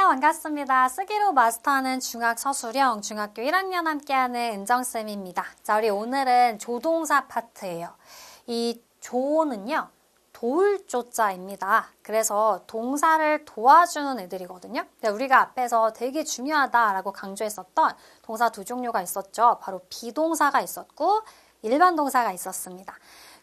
안녕하세요. 반갑습니다. 쓰기로 마스터하는 중학 서술형 중학교 1학년 함께하는 은정쌤입니다. 자, 우리 오늘은 조동사 파트예요. 이 조는요, 도울 조자입니다. 그래서 동사를 도와주는 애들이거든요. 우리가 앞에서 되게 중요하다라고 강조했었던 동사 두 종류가 있었죠. 바로 비동사가 있었고 일반 동사가 있었습니다.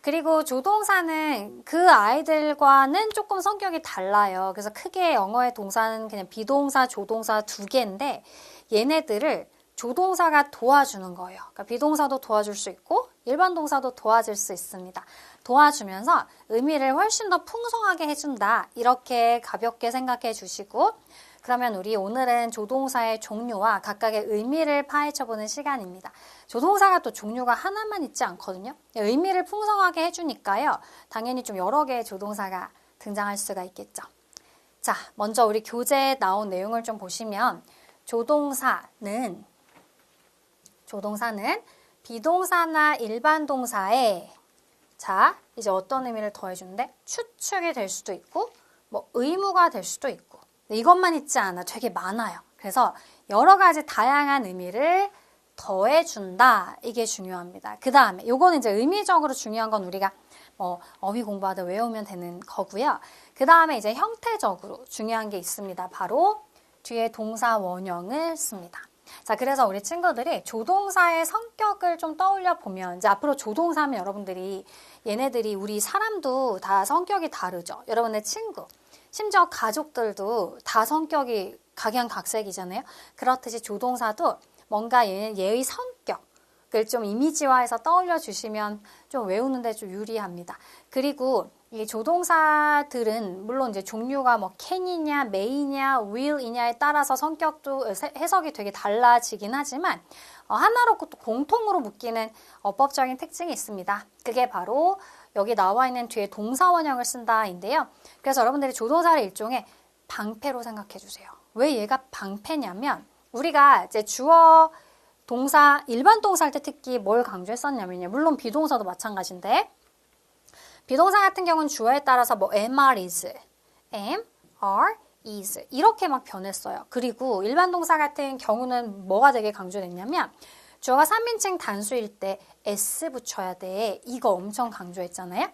그리고 조동사는 그 아이들과는 조금 성격이 달라요. 그래서 크게 영어의 동사는 그냥 비동사, 조동사 두 개인데 얘네들을 조동사가 도와주는 거예요. 그러니까 비동사도 도와줄 수 있고 일반 동사도 도와줄 수 있습니다. 도와주면서 의미를 훨씬 더 풍성하게 해준다. 이렇게 가볍게 생각해 주시고 그러면 우리 오늘은 조동사의 종류와 각각의 의미를 파헤쳐보는 시간입니다. 조동사가 또 종류가 하나만 있지 않거든요. 의미를 풍성하게 해주니까요. 당연히 좀 여러 개의 조동사가 등장할 수가 있겠죠. 자, 먼저 우리 교재에 나온 내용을 좀 보시면 조동사는 비동사나 일반 동사에 자, 이제 어떤 의미를 더해주는데 추측이 될 수도 있고 뭐 의무가 될 수도 있고 이것만 있지 않아 되게 많아요. 그래서 여러 가지 다양한 의미를 더해준다. 이게 중요합니다. 그 다음에 요거는 이제 의미적으로 중요한 건 우리가 어휘 공부하다 외우면 되는 거고요. 그 다음에 이제 형태적으로 중요한 게 있습니다. 바로 뒤에 동사 원형을 씁니다. 자, 그래서 우리 친구들이 조동사의 성격을 좀 떠올려 보면 이제 앞으로 조동사면 여러분들이 얘네들이 우리 사람도 다 성격이 다르죠. 여러분의 친구 심지어 가족들도 다 성격이 각양각색이잖아요. 그렇듯이 조동사도 뭔가 얘의 성격을 좀 이미지화해서 떠올려 주시면 좀 외우는데 좀 유리합니다. 그리고 이 조동사들은 물론 이제 종류가 뭐 can이냐, may냐, will이냐에 따라서 성격도 해석이 되게 달라지긴 하지만 하나로 또 공통으로 묶이는 어법적인 특징이 있습니다. 그게 바로 여기 나와 있는 뒤에 동사 원형을 쓴다인데요. 그래서 여러분들이 조동사를 일종의 방패로 생각해 주세요. 왜 얘가 방패냐면 우리가 이제 주어, 동사, 일반 동사 할 때 특히 뭘 강조했었냐면요. 물론 비동사도 마찬가지인데 비동사 같은 경우는 주어에 따라서 뭐 am, is, 이렇게 막 변했어요. 그리고 일반 동사 같은 경우는 뭐가 되게 강조됐냐면 주어가 3인칭 단수일 때 s 붙여야 돼. 이거 엄청 강조했잖아요.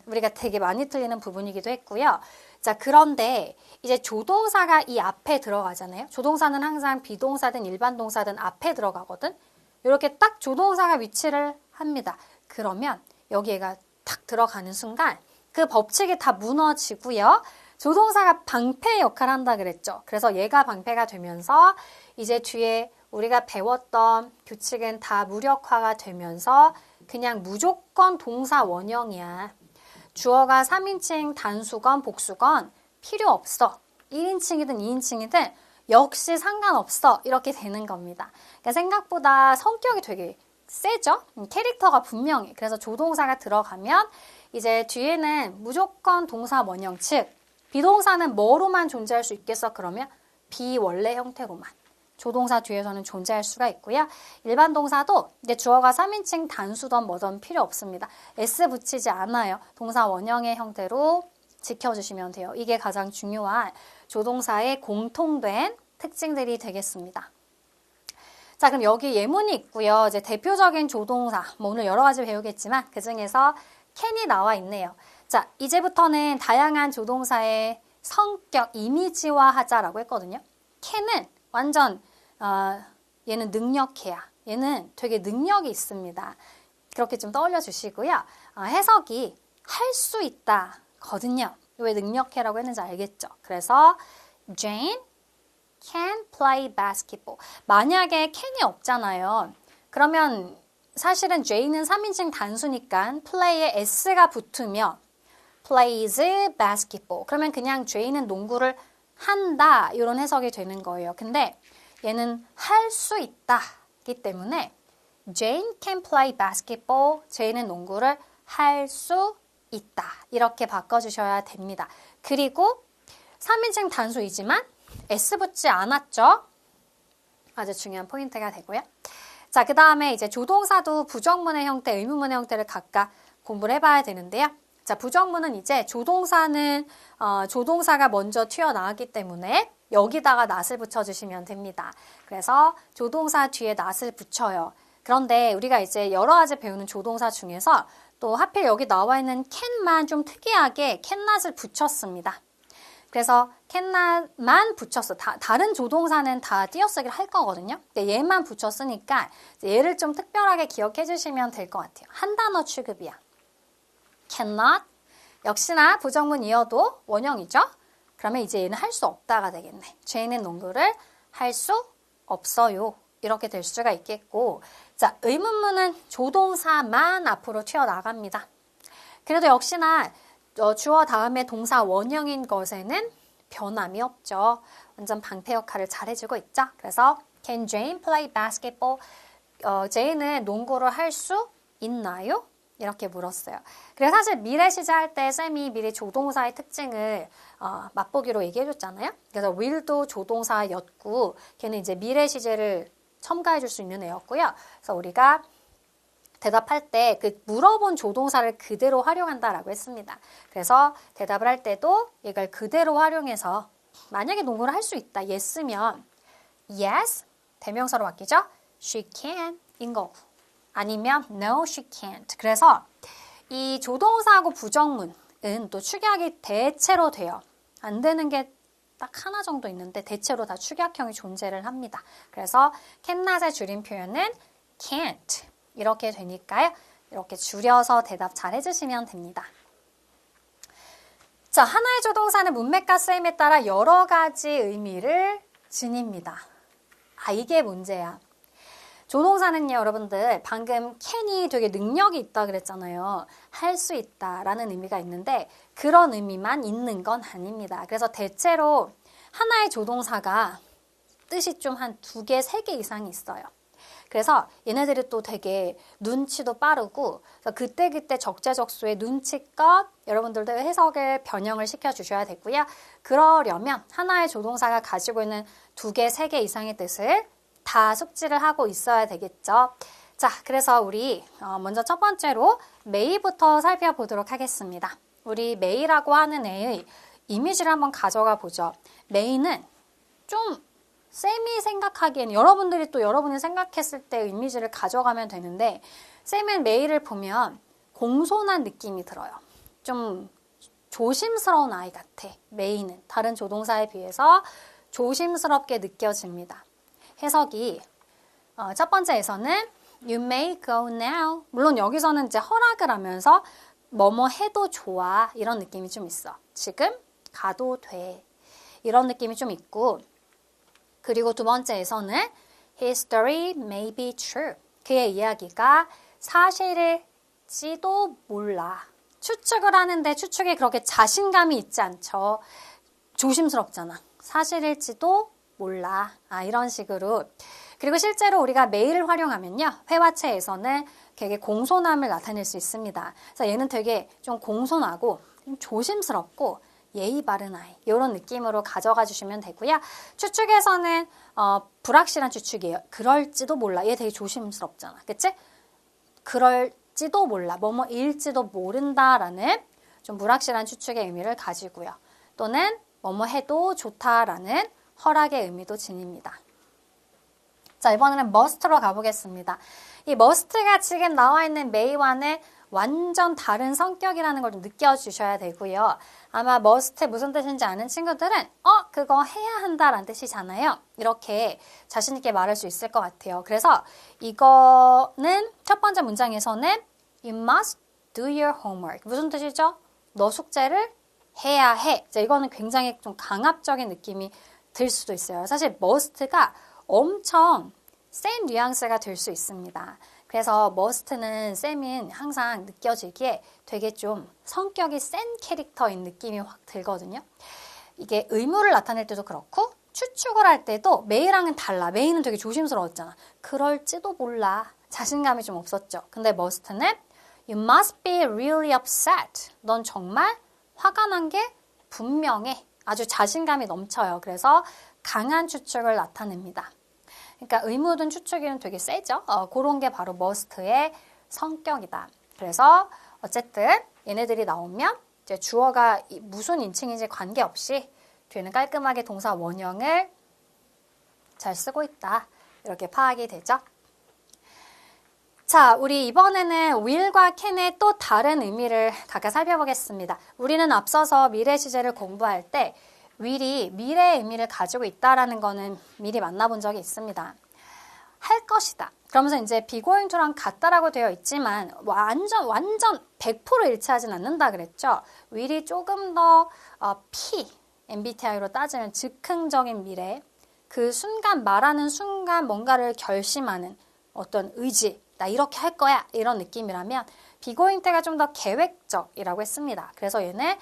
우리가 되게 많이 틀리는 부분이기도 했고요. 자, 그런데 이제 조동사가 이 앞에 들어가잖아요. 조동사는 항상 비동사든 일반 동사든 앞에 들어가거든. 이렇게 딱 조동사가 위치를 합니다. 그러면 여기가 탁 들어가는 순간 그 법칙이 다 무너지고요. 조동사가 방패 역할을 한다 그랬죠. 그래서 얘가 방패가 되면서 이제 뒤에 우리가 배웠던 규칙은 다 무력화가 되면서 그냥 무조건 동사 원형이야. 주어가 3인칭 단수건 복수건 필요 없어. 1인칭이든 2인칭이든 역시 상관없어. 이렇게 되는 겁니다. 그러니까 생각보다 성격이 되게 세죠? 캐릭터가 분명해. 그래서 조동사가 들어가면 이제 뒤에는 무조건 동사 원형, 즉 비동사는 뭐로만 존재할 수 있겠어? 그러면 비원래 형태로만. 조동사 뒤에서는 존재할 수가 있고요. 일반 동사도 이제 주어가 3인칭 단수든 뭐든 필요 없습니다. s 붙이지 않아요. 동사 원형의 형태로 지켜주시면 돼요. 이게 가장 중요한 조동사의 공통된 특징들이 되겠습니다. 자, 그럼 여기 예문이 있고요. 이제 대표적인 조동사, 뭐 오늘 여러 가지 배우겠지만 그 중에서 can이 나와 있네요. 자, 이제부터는 다양한 조동사의 성격, 이미지화 하자라고 했거든요. can은 완전 얘는 능력해야. 얘는 되게 능력이 있습니다. 그렇게 좀 떠올려 주시고요. 해석이 할 수 있다 거든요. 왜 능력해라고 했는지 알겠죠? 그래서 Jane can play basketball. 만약에 can이 없잖아요. 그러면 사실은 Jane은 3인칭 단수니까 play에 s가 붙으면 plays basketball. 그러면 그냥 Jane은 농구를 한다. 이런 해석이 되는 거예요. 근데 얘는 할 수 있다기 때문에 Jane can play basketball. Jane은 농구를 할 수 있다. 이렇게 바꿔주셔야 됩니다. 그리고 3인칭 단수이지만 S 붙지 않았죠? 아주 중요한 포인트가 되고요. 자, 그 다음에 이제 조동사도 부정문의 형태, 의문문의 형태를 각각 공부를 해봐야 되는데요. 자, 부정문은 이제 조동사는 조동사가 먼저 튀어나왔기 때문에 여기다가 not을 붙여주시면 됩니다. 그래서 조동사 뒤에 not을 붙여요. 그런데 우리가 이제 여러 가지 배우는 조동사 중에서 또 하필 여기 나와 있는 can만 좀 특이하게 can not을 붙였습니다. 그래서 can not만 붙였어. 다른 조동사는 다 띄어쓰기를 할 거거든요. 근데 얘만 붙였으니까 얘를 좀 특별하게 기억해 주시면 될 것 같아요. 한 단어 취급이야. cannot 역시나 부정문이어도 원형이죠. 그러면 이제 얘는 할 수 없다가 되겠네. 쟤는 농구를 할 수 없어요. 이렇게 될 수가 있겠고, 자, 의문문은 조동사만 앞으로 튀어나갑니다. 그래도 역시나 주어 다음에 동사 원형인 것에는 변함이 없죠. 완전 방패 역할을 잘 해주고 있죠. 그래서 Can Jane play basketball? 제이는 농구를 할 수 있나요? 이렇게 물었어요. 그래서 사실 미래 시제할 때 쌤이 미리 조동사의 특징을 맛보기로 얘기해줬잖아요. 그래서 will도 조동사였고 걔는 이제 미래 시제를 첨가해줄 수 있는 애였고요. 그래서 우리가 대답할 때 그 물어본 조동사를 그대로 활용한다라고 했습니다. 그래서 대답을 할 때도 이걸 그대로 활용해서 만약에 농구를 할 수 있다. yes면 yes 대명사로 바뀌죠. she can 인 거고 아니면 no she can't. 그래서 이 조동사하고 부정문은 또 축약이 대체로 돼요. 안 되는 게 딱 하나 정도 있는데 대체로 다 축약형이 존재를 합니다. 그래서 cannot의 줄임 표현은 can't 이렇게 되니까요. 이렇게 줄여서 대답 잘 해주시면 됩니다. 자, 하나의 조동사는 문맥과 쓰임에 따라 여러 가지 의미를 지닙니다. 이게 문제야. 조동사는요, 여러분들 방금 can이 되게 능력이 있다 그랬잖아요. 할 수 있다라는 의미가 있는데 그런 의미만 있는 건 아닙니다. 그래서 대체로 하나의 조동사가 뜻이 좀 한 2개, 3개 이상이 있어요. 그래서 얘네들이 또 되게 눈치도 빠르고 그때그때 적재적소에 눈치껏 여러분들도 해석을 변형을 시켜주셔야 되고요. 그러려면 하나의 조동사가 가지고 있는 2개, 3개 이상의 뜻을 다 숙지를 하고 있어야 되겠죠. 자, 그래서 우리 먼저 첫 번째로 메이부터 살펴보도록 하겠습니다. 우리 메이라고 하는 애의 이미지를 한번 가져가 보죠. 메이는 좀 쌤이 생각하기에는 여러분들이 또 여러분이 생각했을 때 이미지를 가져가면 되는데 쌤은 메이를 보면 공손한 느낌이 들어요. 좀 조심스러운 아이 같아. 메이는 다른 조동사에 비해서 조심스럽게 느껴집니다. 해석이 첫 번째에서는 You may go now. 물론 여기서는 이제 허락을 하면서 뭐뭐 해도 좋아 이런 느낌이 좀 있어. 지금 가도 돼 이런 느낌이 좀 있고 그리고 두 번째에서는 His story may be true. 그의 이야기가 사실일지도 몰라. 추측을 하는데 추측에 그렇게 자신감이 있지 않죠. 조심스럽잖아. 사실일지도 몰라. 이런 식으로. 그리고 실제로 우리가 may를 활용하면요. 회화체에서는 되게 공손함을 나타낼 수 있습니다. 그래서 얘는 되게 좀 공손하고 좀 조심스럽고 예의 바른 아이 이런 느낌으로 가져가 주시면 되고요. 추측에서는 불확실한 추측이에요. 그럴지도 몰라. 얘 되게 조심스럽잖아. 그치? 그럴지도 몰라. 뭐뭐일지도 모른다라는 좀 불확실한 추측의 의미를 가지고요. 또는 뭐뭐 해도 좋다라는 허락의 의미도 지닙니다. 자, 이번에는 must로 가보겠습니다. 이 must가 지금 나와 있는 may와는 완전 다른 성격이라는 걸 좀 느껴주셔야 되고요. 아마 must 무슨 뜻인지 아는 친구들은 그거 해야 한다라는 뜻이잖아요. 이렇게 자신 있게 말할 수 있을 것 같아요. 그래서 이거는 첫 번째 문장에서는 You must do your homework. 무슨 뜻이죠? 너 숙제를 해야 해. 자, 이거는 굉장히 좀 강압적인 느낌이 들 수도 있어요. 사실 must가 엄청 센 뉘앙스가 될 수 있습니다. 그래서 must는 쌤은 항상 느껴지기에 되게 좀 성격이 센 캐릭터인 느낌이 확 들거든요. 이게 의무를 나타낼 때도 그렇고 추측을 할 때도 메이랑은 달라. 메이는 되게 조심스러웠잖아. 그럴지도 몰라. 자신감이 좀 없었죠. 근데 must는 You must be really upset. 넌 정말 화가 난 게 분명해. 아주 자신감이 넘쳐요. 그래서 강한 추측을 나타냅니다. 그러니까 의무든 추측이는 되게 세죠. 그런 게 바로 must의 성격이다. 그래서 어쨌든 얘네들이 나오면 이제 주어가 무슨 인칭인지 관계없이 뒤에는 깔끔하게 동사 원형을 잘 쓰고 있다. 이렇게 파악이 되죠. 자, 우리 이번에는 will과 can의 또 다른 의미를 각각 살펴보겠습니다. 우리는 앞서서 미래 시제를 공부할 때 will이 미래의 의미를 가지고 있다라는 거는 미리 만나본 적이 있습니다. 할 것이다. 그러면서 이제 be going to랑 같다라고 되어 있지만 완전 100% 일치하진 않는다 그랬죠. will이 조금 더 P, MBTI로 따지면 즉흥적인 미래, 그 순간 말하는 순간 뭔가를 결심하는 어떤 의지, 나 이렇게 할 거야 이런 느낌이라면 be going to가 좀 더 계획적이라고 했습니다. 그래서 얘는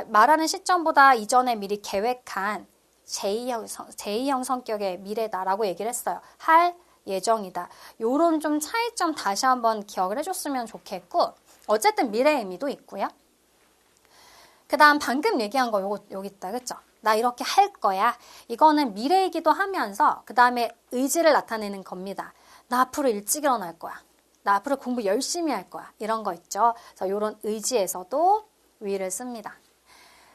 말하는 시점보다 이전에 미리 계획한 제2형 성격의 미래다라고 얘기를 했어요. 할 예정이다. 요런 좀 차이점 다시 한번 기억을 해줬으면 좋겠고 어쨌든 미래의 의미도 있고요. 그 다음 방금 얘기한 거 요거 여기 있다. 그쵸? 나 이렇게 할 거야. 이거는 미래이기도 하면서 그 다음에 의지를 나타내는 겁니다. 나 앞으로 일찍 일어날 거야. 나 앞으로 공부 열심히 할 거야. 이런 거 있죠. 그래서 이런 의지에서도 will을 씁니다.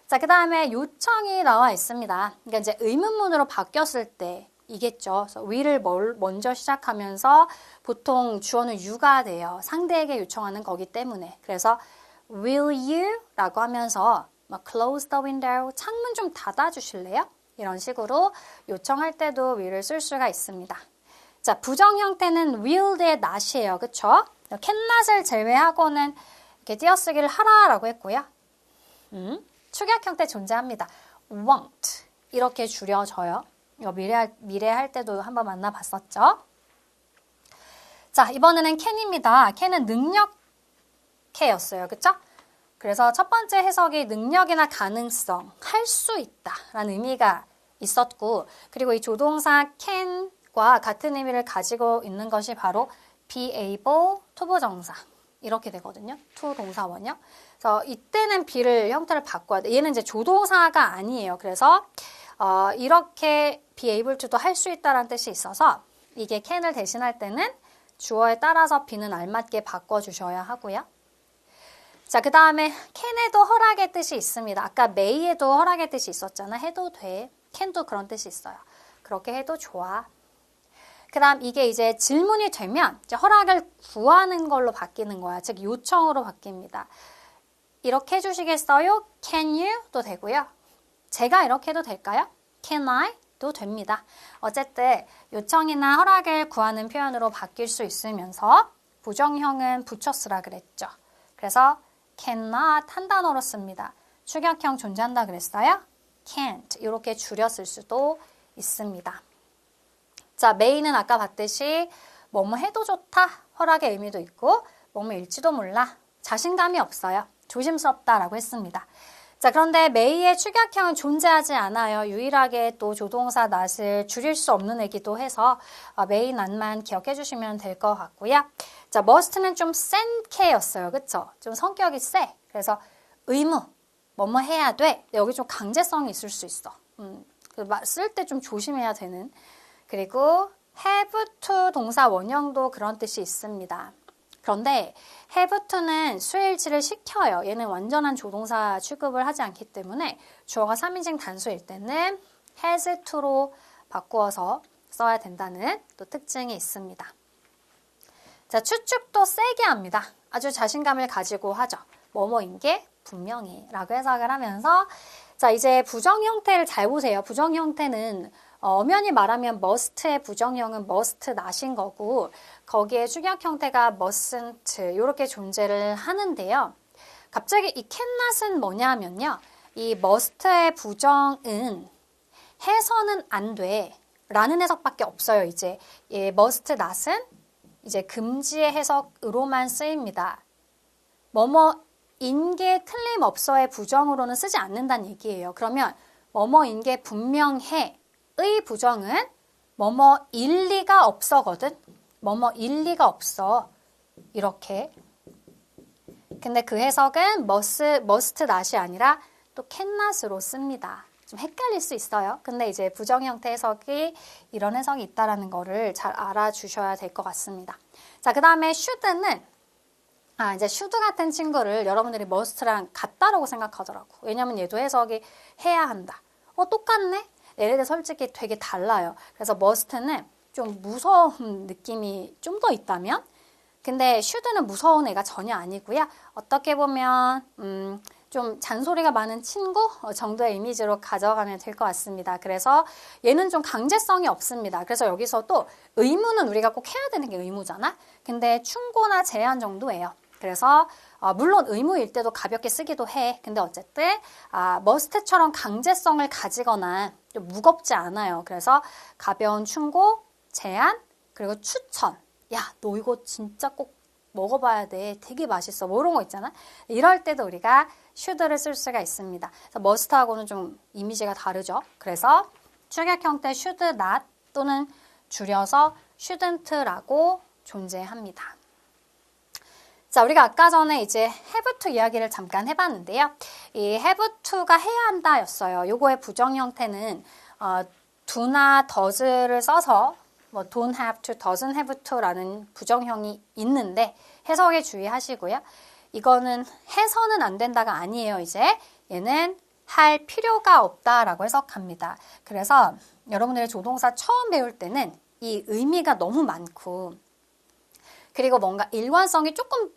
자, 그 다음에 요청이 나와 있습니다. 그러니까 이제 의문문으로 바뀌었을 때 이겠죠. 그래서 will을 먼저 시작하면서 보통 주어는 you가 돼요. 상대에게 요청하는 거기 때문에. 그래서 will you? 라고 하면서 close the window, 창문 좀 닫아주실래요? 이런 식으로 요청할 때도 will을 쓸 수가 있습니다. 자, 부정 형태는 will 대 not이에요. 그쵸? cannot을 제외하고는 이렇게 띄어쓰기를 하라라고 했고요. 축약 형태 존재합니다. won't 이렇게 줄여져요. 이거 미래 할 때도 한번 만나봤었죠. 자, 이번에는 can입니다. can은 능력해였어요. 그쵸? 그래서 첫 번째 해석이 능력이나 가능성, 할 수 있다라는 의미가 있었고 그리고 이 조동사 can과 같은 의미를 가지고 있는 것이 바로 be able, 투부정사 이렇게 되거든요. to 동사 원형. 그래서 이때는 be를 형태를 바꿔야 돼. 얘는 이제 조동사가 아니에요. 그래서 이렇게 be able to도 할 수 있다라는 뜻이 있어서 이게 can을 대신할 때는 주어에 따라서 be는 알맞게 바꿔주셔야 하고요. 자, 그 다음에 can에도 허락의 뜻이 있습니다. 아까 may에도 허락의 뜻이 있었잖아. 해도 돼. can도 그런 뜻이 있어요. 그렇게 해도 좋아. 그 다음 이게 이제 질문이 되면 이제 허락을 구하는 걸로 바뀌는 거야. 즉 요청으로 바뀝니다. 이렇게 해주시겠어요? Can you?도 되고요. 제가 이렇게 해도 될까요? Can I?도 됩니다. 어쨌든 요청이나 허락을 구하는 표현으로 바뀔 수 있으면서 부정형은 붙여 쓰라 그랬죠. 그래서 cannot 한 단어로 씁니다. 축약형 존재한다 그랬어요? can't 이렇게 줄여 쓸 수도 있습니다. 자, may는 아까 봤듯이 뭐뭐 해도 좋다 허락의 의미도 있고 뭐뭐일지도 몰라 자신감이 없어요. 조심스럽다라고 했습니다. 자, 그런데 may의 축약형은 존재하지 않아요. 유일하게 또 조동사 not을 줄일 수 없는 애기도 해서 may not만 기억해 주시면 될 것 같고요. 자, must는 좀 센 K였어요. 그쵸? 좀 성격이 세. 그래서 의무, 뭐뭐 해야 돼. 여기 좀 강제성이 있을 수 있어. 쓸 때 좀 조심해야 되는. 그리고 have to 동사 원형도 그런 뜻이 있습니다. 그런데 have to는 수일치를 시켜요. 얘는 완전한 조동사 취급을 하지 않기 때문에 주어가 3인칭 단수일 때는 has to로 바꾸어서 써야 된다는 또 특징이 있습니다. 자, 추측도 세게 합니다. 아주 자신감을 가지고 하죠. 뭐뭐인 게 분명히 라고 해석을 하면서 자, 이제 부정 형태를 잘 보세요. 부정 형태는 엄연히 말하면 must의 부정형은 must not인 거고 거기에 축약 형태가 mustn't 이렇게 존재를 하는데요. 갑자기 이 cannot은 뭐냐면요. 이 must의 부정은 해서는 안 돼 라는 해석밖에 없어요. 이제 must not은 이제 금지의 해석으로만 쓰입니다. 뭐뭐인 게 틀림없어의 부정으로는 쓰지 않는다는 얘기예요. 그러면 뭐뭐인 게 분명해 의 부정은 뭐뭐일 리가 없어거든. 뭐뭐일 리가 없어. 이렇게. 근데 그 해석은 must not이 아니라 또 cannot으로 씁니다. 좀 헷갈릴 수 있어요. 근데 이제 부정 형태 해석이 이런 해석이 있다라는 거를 잘 알아주셔야 될 것 같습니다. 자, 그 다음에 should는 이제 should 같은 친구를 여러분들이 must랑 같다라고 생각하더라고. 왜냐면 얘도 해석이 해야 한다. 똑같네? 얘네들 솔직히 되게 달라요. 그래서 must는 좀 무서운 느낌이 좀 더 있다면, 근데 should는 무서운 애가 전혀 아니고요. 어떻게 보면 좀 잔소리가 많은 친구 정도의 이미지로 가져가면 될 것 같습니다. 그래서 얘는 좀 강제성이 없습니다. 그래서 여기서 또 의무는 우리가 꼭 해야 되는 게 의무잖아. 근데 충고나 제한 정도예요. 그래서 물론 의무일 때도 가볍게 쓰기도 해. 근데 어쨌든 must처럼 강제성을 가지거나 좀 무겁지 않아요. 그래서 가벼운 충고, 제한, 그리고 추천. 야, 너 이거 진짜 꼭 먹어봐야 돼. 되게 맛있어. 뭐 이런 거 있잖아. 이럴 때도 우리가 should를 쓸 수가 있습니다. 그래서 must하고는 좀 이미지가 다르죠. 그래서 축약 형태 should not 또는 줄여서 shouldn't라고 존재합니다. 자, 우리가 아까 전에 이제 have to 이야기를 잠깐 해봤는데요. 이 have to가 해야 한다 였어요. 요거의 부정 형태는 do나 does를 써서 뭐 don't have to, doesn't have to라는 부정형이 있는데 해석에 주의하시고요. 이거는 해서는 안 된다가 아니에요. 이제 얘는 할 필요가 없다라고 해석합니다. 그래서 여러분들의 조동사 처음 배울 때는 이 의미가 너무 많고 그리고 뭔가 일관성이 조금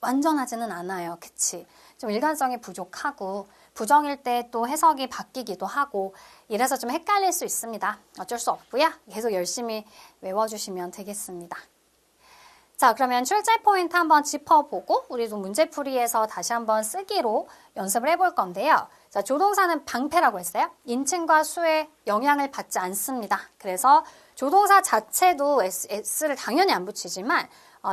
완전하지는 않아요. 그치? 좀 일관성이 부족하고 부정일 때 또 해석이 바뀌기도 하고 이래서 좀 헷갈릴 수 있습니다. 어쩔 수 없고요. 계속 열심히 외워주시면 되겠습니다. 자, 그러면 출제 포인트 한번 짚어보고 우리도 문제풀이에서 다시 한번 쓰기로 연습을 해볼 건데요. 자, 조동사는 방패라고 했어요. 인칭과 수에 영향을 받지 않습니다. 그래서 조동사 자체도 s를 당연히 안 붙이지만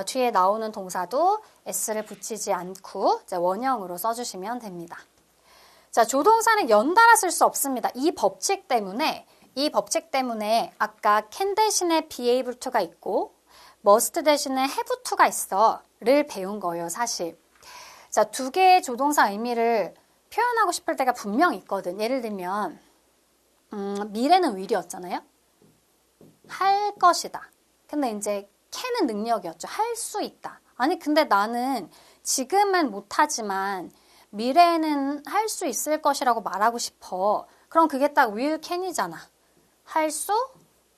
뒤에 나오는 동사도 s를 붙이지 않고 이제 원형으로 써주시면 됩니다. 자, 조동사는 연달아 쓸 수 없습니다. 이 법칙 때문에 아까 can 대신에 be able to가 있고 must 대신에 have to가 있어를 배운 거예요, 사실. 자, 두 개의 조동사 의미를 표현하고 싶을 때가 분명히 있거든. 예를 들면 미래는 will이었잖아요. 할 것이다. 근데 이제 can은 능력이었죠. 할 수 있다. 아니 근데 나는 지금은 못하지만 미래에는 할 수 있을 것이라고 말하고 싶어. 그럼 그게 딱 will can이잖아. 할 수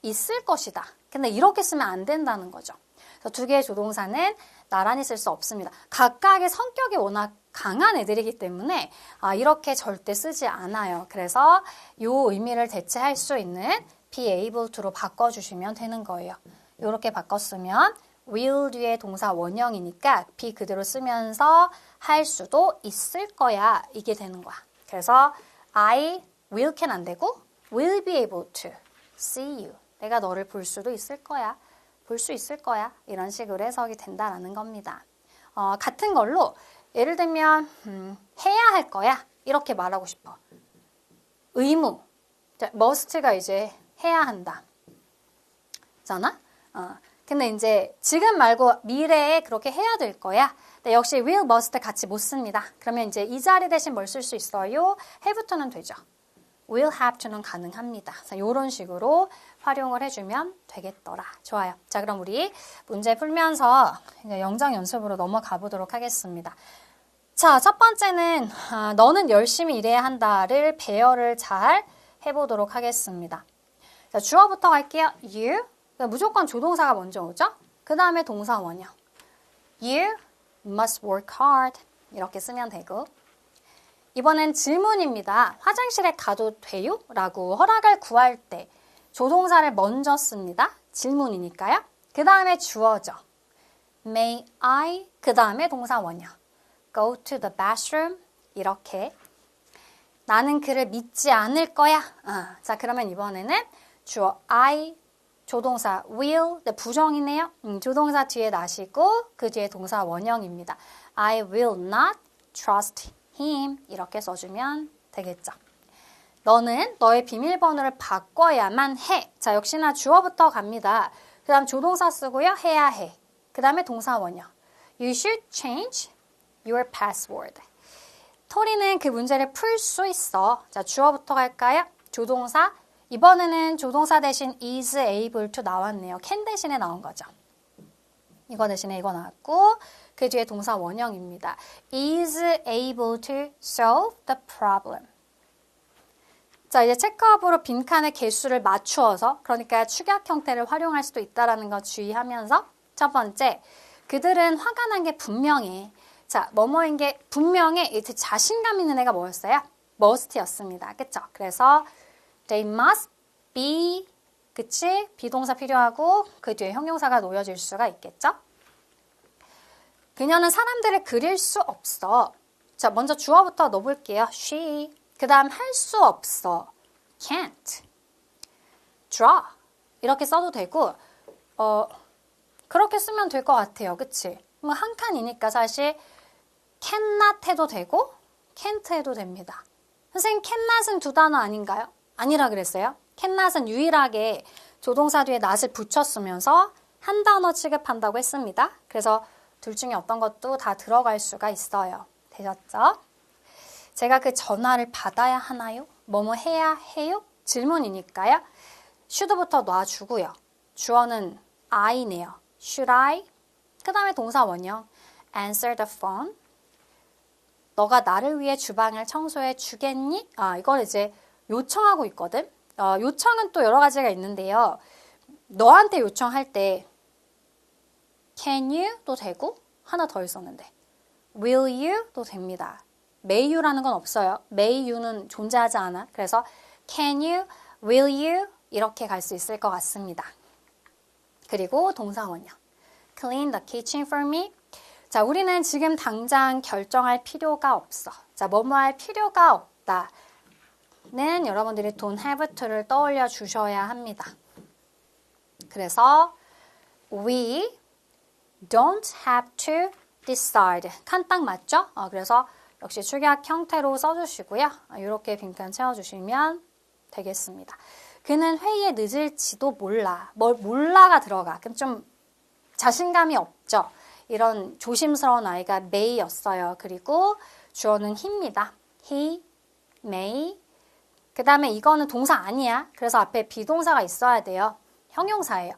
있을 것이다. 근데 이렇게 쓰면 안 된다는 거죠. 그래서 두 개의 조동사는 나란히 쓸 수 없습니다. 각각의 성격이 워낙 강한 애들이기 때문에 이렇게 절대 쓰지 않아요. 그래서 이 의미를 대체할 수 있는 be able to로 바꿔주시면 되는 거예요. 이렇게 바꿨으면 will 뒤에 동사 원형이니까 be 그대로 쓰면서 할 수도 있을 거야. 이게 되는 거야. 그래서 I will can 안 되고 will be able to see you. 내가 너를 볼 수도 있을 거야. 볼 수 있을 거야. 이런 식으로 해석이 된다라는 겁니다. 같은 걸로 예를 들면 해야 할 거야. 이렇게 말하고 싶어. 의무. must가 이제 해야 한다. 잖아? 근데 이제 지금 말고 미래에 그렇게 해야 될 거야. 근데 역시 will, must 같이 못 씁니다. 그러면 이제 이 자리 대신 뭘 쓸 수 있어요? have to는 되죠. will have to는 가능합니다. 이런 식으로 활용을 해주면 되겠더라. 좋아요. 자, 그럼 우리 문제 풀면서 이제 영장 연습으로 넘어가 보도록 하겠습니다. 자, 첫 번째는 너는 열심히 일해야 한다를 배열을 잘 해보도록 하겠습니다. 자, 주어부터 갈게요. You. 무조건 조동사가 먼저 오죠? 그 다음에 동사 원형. You must work hard. 이렇게 쓰면 되고. 이번엔 질문입니다. 화장실에 가도 돼요? 라고 허락을 구할 때 조동사를 먼저 씁니다. 질문이니까요. 그 다음에 주어죠. May I? 그 다음에 동사 원형. Go to the bathroom. 이렇게. 나는 그를 믿지 않을 거야. 자, 그러면 이번에는 주어 I, 조동사 will, 부정이네요. 조동사 뒤에 놔시고 그 뒤에 동사 원형입니다. I will not trust him. 이렇게 써주면 되겠죠. 너는 너의 비밀번호를 바꿔야만 해. 자, 역시나 주어부터 갑니다. 그 다음 조동사 쓰고요. 해야 해. 그 다음에 동사 원형. You should change your password. 토리는 그 문제를 풀 수 있어. 자, 주어부터 갈까요? 조동사. 이번에는 조동사 대신 is able to 나왔네요. can 대신에 나온 거죠. 이거 대신에 이거 나왔고 그 뒤에 동사 원형입니다. is able to solve the problem. 자, 이제 체크업으로 빈칸의 개수를 맞추어서, 그러니까 축약 형태를 활용할 수도 있다는 거 주의하면서, 첫 번째, 그들은 화가 난 게 분명해. 자, 뭐뭐인 게 분명해. 자신감 있는 애가 뭐였어요? must였습니다. 그쵸? 그래서 they must be, 그치? 비동사 필요하고 그 뒤에 형용사가 놓여질 수가 있겠죠? 그녀는 사람들을 그릴 수 없어. 자, 먼저 주어부터 넣어볼게요. she. 그 다음 할 수 없어. can't. draw. 이렇게 써도 되고 그렇게 쓰면 될 것 같아요. 그치? 뭐 한 칸이니까 사실 cannot 해도 되고 can't 해도 됩니다. 선생님 cannot은 두 단어 아닌가요? 아니라 그랬어요. cannot은 유일하게 조동사 뒤에 not을 붙였으면서 한 단어 취급한다고 했습니다. 그래서 둘 중에 어떤 것도 다 들어갈 수가 있어요. 되셨죠? 제가 그 전화를 받아야 하나요? 뭐뭐 해야 해요? 질문이니까요. should부터 놔주고요. 주어는 I네요. Should I? 그 다음에 동사 원형 answer the phone. 너가 나를 위해 주방을 청소해 주겠니? 이걸 이제 요청하고 있거든. 요청은 또 여러 가지가 있는데요. 너한테 요청할 때 can you도 되고 하나 더 있었는데 will you도 됩니다. may you라는 건 없어요. may you는 존재하지 않아. 그래서 can you, will you 이렇게 갈 수 있을 것 같습니다. 그리고 동사 원형 clean the kitchen for me. 자, 우리는 지금 당장 결정할 필요가 없어. 자, 뭐뭐 할 필요가 없다. 는 여러분들이 don't have to를 떠올려 주셔야 합니다. 그래서 we don't have to decide. 칸 딱 맞죠? 그래서 역시 축약 형태로 써주시고요. 이렇게 빈칸 채워주시면 되겠습니다. 그는 회의에 늦을지도 몰라. 몰라가 들어가. 그럼 좀 자신감이 없죠. 이런 조심스러운 아이가 may였어요. 그리고 주어는 he입니다. he, may. 그 다음에 이거는 동사 아니야. 그래서 앞에 비동사가 있어야 돼요. 형용사예요.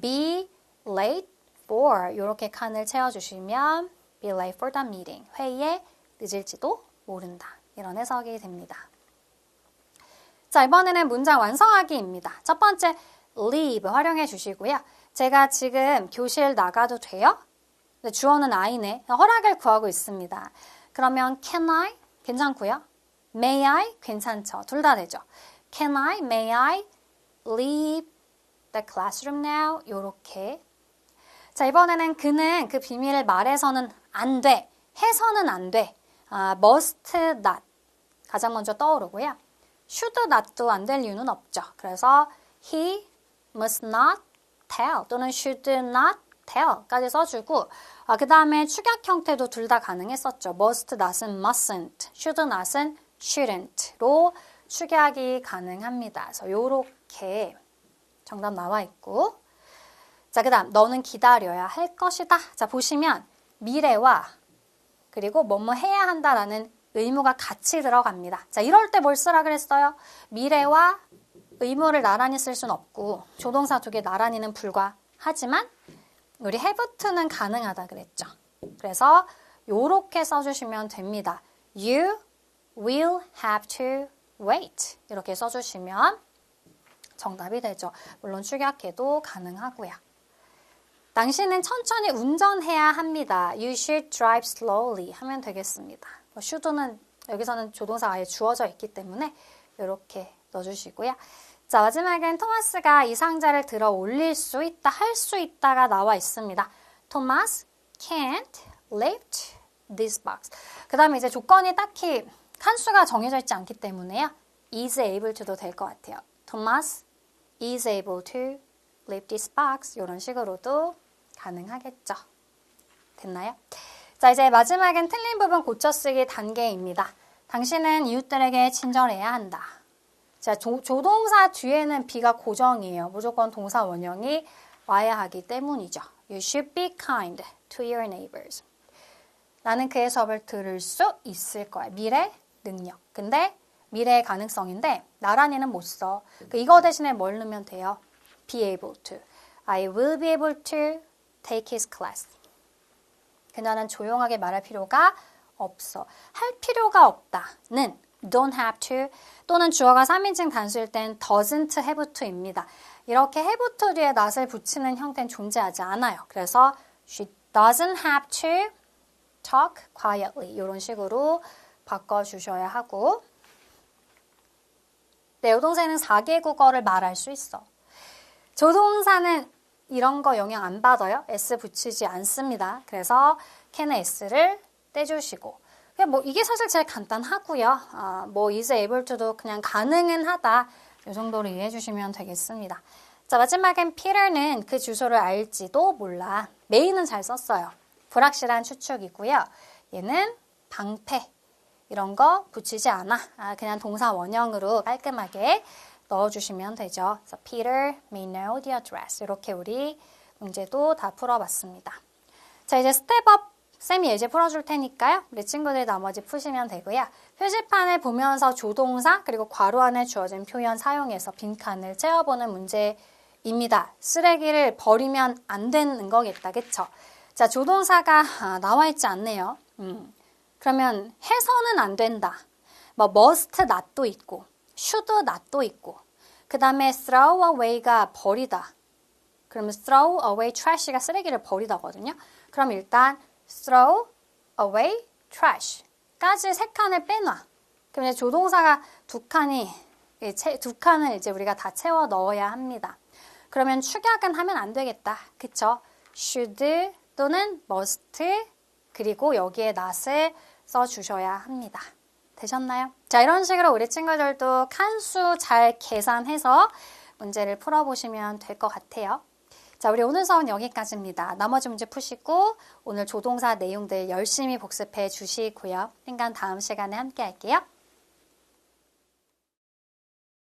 be late for 이렇게 칸을 채워주시면 be late for the meeting. 회의에 늦을지도 모른다. 이런 해석이 됩니다. 자, 이번에는 문장 완성하기입니다. 첫 번째 leave 활용해 주시고요. 제가 지금 교실 나가도 돼요? 네, 주어는 I네. 허락을 구하고 있습니다. 그러면 can I? 괜찮고요. may I? 괜찮죠. 둘 다 되죠. can I? may I leave the classroom now? 요렇게. 자, 이번에는 그는 그 비밀을 말해서는 안 돼. 해서는 안 돼. must not. 가장 먼저 떠오르고요. should not도 안 될 이유는 없죠. 그래서 he must not tell 또는 should not tell까지 써주고 그 다음에 축약 형태도 둘 다 가능했었죠. must not은 mustn't, should not은 shouldn't로 축약이 가능합니다. 그래서 요렇게 정답 나와 있고 자, 그 다음 너는 기다려야 할 것이다. 자, 보시면 미래와 그리고 뭐뭐 해야 한다라는 의무가 같이 들어갑니다. 자, 이럴 때 뭘 쓰라 그랬어요? 미래와 의무를 나란히 쓸 수는 없고 조동사 두 개 나란히는 불가하지만 우리 have to는 가능하다 그랬죠. 그래서 요렇게 써주시면 됩니다. You will have to wait 이렇게 써주시면 정답이 되죠. 물론 축약해도 가능하고요. 당신은 천천히 운전해야 합니다. You should drive slowly 하면 되겠습니다. should는 여기서는 조동사가 아예 주어져 있기 때문에 이렇게 넣어주시고요. 자, 마지막엔 토마스가 이 상자를 들어 올릴 수 있다, 할 수 있다가 나와 있습니다. Thomas can't lift this box. 그 다음에 이제 조건이 딱히 칸수가 정해져 있지 않기 때문에요. is able to도 될 것 같아요. Thomas is able to lift this box. 이런 식으로도 가능하겠죠. 됐나요? 자, 이제 마지막엔 틀린 부분 고쳐쓰기 단계입니다. 당신은 이웃들에게 친절해야 한다. 자, 조동사 뒤에는 be가 고정이에요. 무조건 동사 원형이 와야 하기 때문이죠. You should be kind to your neighbors. 나는 그의 수업을 들을 수 있을 거야. 미래, 능력. 근데 미래의 가능성인데 나란히는 못 써. 이거 대신에 뭘 넣으면 돼요? Be able to. I will be able to take his class. 그녀는 조용하게 말할 필요가 없어. 할 필요가 없다는 don't have to 또는 주어가 3인칭 단수일 땐 doesn't have to입니다. 이렇게 have to 뒤에 not을 붙이는 형태는 존재하지 않아요. 그래서 she doesn't have to talk quietly 이런 식으로 바꿔주셔야 하고 네, 여동생은 4개 국어를 말할 수 있어. 조동사는 이런 거 영향 안 받아요. S 붙이지 않습니다. 그래서 can의 S를 떼주시고 뭐 이게 사실 제일 간단하고요. 뭐 is able to도 그냥 가능은 하다 이 정도로 이해해 주시면 되겠습니다. 자, 마지막엔 Peter는 그 주소를 알지도 몰라. 메인은 잘 썼어요. 불확실한 추측이고요. 얘는 방패 이런 거 붙이지 않아. 그냥 동사 원형으로 깔끔하게 넣어주시면 되죠. 그래서 Peter may know the address. 이렇게 우리 문제도 다 풀어봤습니다. 자, 이제 스텝업 쌤이 예제 풀어줄 테니까요. 우리 친구들 나머지 푸시면 되고요. 표지판을 보면서 조동사 그리고 괄호 안에 주어진 표현 사용해서 빈칸을 채워보는 문제입니다. 쓰레기를 버리면 안 되는 거겠다. 그쵸? 자, 조동사가 나와 있지 않네요. 그러면 해서는 안 된다. 뭐 must not도 있고 should not도 있고 그 다음에 throw away가 버리다. 그러면 throw away trash가 쓰레기를 버리다거든요. 그럼 일단 throw away trash 까지 3칸을 빼놔. 그럼 이제 조동사가 두 칸을 이제 우리가 다 채워 넣어야 합니다. 그러면 축약은 하면 안 되겠다. 그쵸? should 또는 must 그리고 여기에 not을 써주셔야 합니다. 되셨나요? 자, 이런 식으로 우리 친구들도 칸수 잘 계산해서 문제를 풀어보시면 될 것 같아요. 자, 우리 오늘 수업은 여기까지입니다. 나머지 문제 푸시고 오늘 조동사 내용들 열심히 복습해 주시고요. 땡간 다음 시간에 함께 할게요.